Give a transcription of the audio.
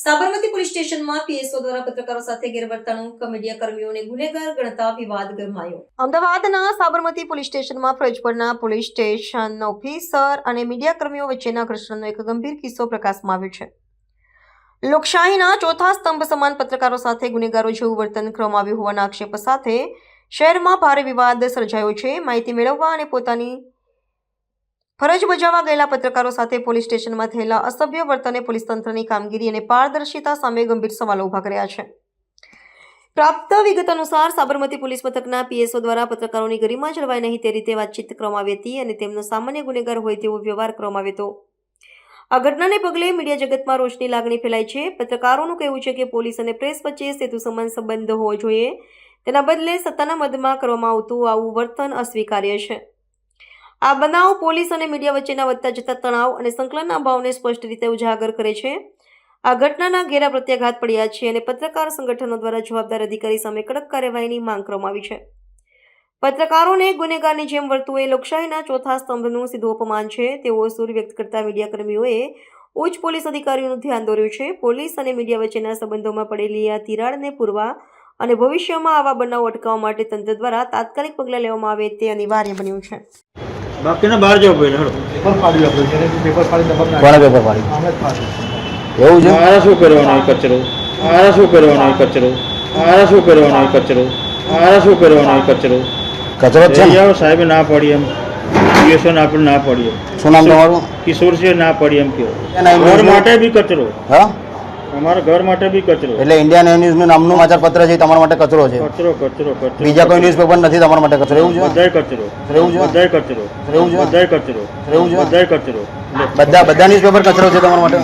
Sabarmati police સ્ટેશનમાં PSO દ્વારા પત્રકારો સાથે ગેરવર્તણૂક, મીડિયા કર્મીઓને ગુનેગાર ગણતા વિવાદ ગરમાયો। અમદાવાદના સાબરમતી પોલીસ સ્ટેશનમાં ફરજ પરના પોલીસ સ્ટેશન ઓફિસર અને મીડિયા કર્મીઓ વચ્ચેના ઘર્ષણનો એક ગંભીર કિસ્સો પ્રકાશમાં આવ્યો છે। લોકશાહીના ચોથા સ્તંભ સમાન પત્રકારો સાથે ગુનેગારો જેવું વર્તન કરવામાં આવ્યું હોવાના આક્ષેપ સાથે શહેરમાં ભારે વિવાદ સર્જાયો છે। માહિતી મેળવવા અને પોતાની ફરજ બજાવવા ગયેલા પત્રકારો સાથે પોલીસ સ્ટેશનમાં થયેલા અસભ્ય વર્તને પોલીસ તંત્રની કામગીરી અને પારદર્શિતા સામે ગંભીર સવાલો ઉભા કર્યા છે। પ્રાપ્ત વિગત અનુસાર સાબરમતી પોલીસ મથકના પીએસઓ દ્વારા પત્રકારોની ગરિમા જળવાય નહીં તે રીતે વાતચીત કરવામાં આવી હતી અને તેમનો સામાન્ય ગુનેગાર હોય તેવો વ્યવહાર કરવામાં આવ્યો હતો। આ ઘટનાને પગલે મીડિયા જગતમાં રોષની લાગણી ફેલાઈ છે। પત્રકારોનું કહેવું છે કે પોલીસ અને પ્રેસ વચ્ચે સેતુ સમાન સંબંધ હોવો જોઈએ, તેના બદલે સત્તાના મદમાં કરવામાં આવતું આવું વર્તન અસ્વીકાર્ય છે। આ બનાવ પોલીસ અને મીડિયા વચ્ચેના વધતા જતા તણાવ અને સંકલનના અભાવને સ્પષ્ટ રીતે ઉજાગર કરે છે। આ ઘટનાના ઘેરા પ્રત્યાઘાત પડ્યા છે અને પત્રકાર સંગઠનો દ્વારા જવાબદાર અધિકારી સામે કડક કાર્યવાહીની માંગ કરવામાં આવી છે। પત્રકારોને ગુનેગારની જેમ વર્તવું એ લોકશાહીના ચોથા સ્તંભનું સીધું અપમાન છે તેવો સૂર વ્યક્ત કરતા મીડિયા કર્મીઓએ ઉચ્ચ પોલીસ અધિકારીઓનું ધ્યાન દોર્યું છે। પોલીસ અને મીડિયા વચ્ચેના સંબંધોમાં પડેલી આ તિરાડને પૂરવા અને ભવિષ્યમાં આવા બનાવો અટકાવવા માટે તંત્ર દ્વારા તાત્કાલિક પગલાં લેવામાં આવે તે અનિવાર્ય બન્યું છે। બાકીના બહાર જવું પડે હેડો પેપર ફાડી આપણે જેને પેપર ફાડી દબાણ કોણે પેપર ફાડી આમે ફાડી એવું છે મારા શું કરવાનો એ કચરો મારા શું કરવાનો એ કચરો મારા શું કરવાનો એ કચરો મારા શું કરવાનો એ કચરો કચરો જ છે ને? જાઓ સાહેબે ના પાડી એમ પીએસઓ ને આપણે ના પાડીએ શું નામ તમારું? કિશોર છે ના પાડી એમ કહો એના ઘર માટે બી કચરો હા અમારા ઘર માટે બી કચરો એટલે ઇન્ડિયન ન્યૂઝનું નામનું સમાચાર પત્ર છે એ તમારા માટે કચરો છે, કચરો કચરો કચરો બીજા કોઈ ન્યૂઝપેપર નથી તમારા માટે કચરો, એવું છે? બધાય કચરો એવું છે? બધાય કચરો એવું છે? બધાય કચરો એવું છે? બધાય કચરો બધા ન્યૂઝપેપર કચરો છે તમારા માટે?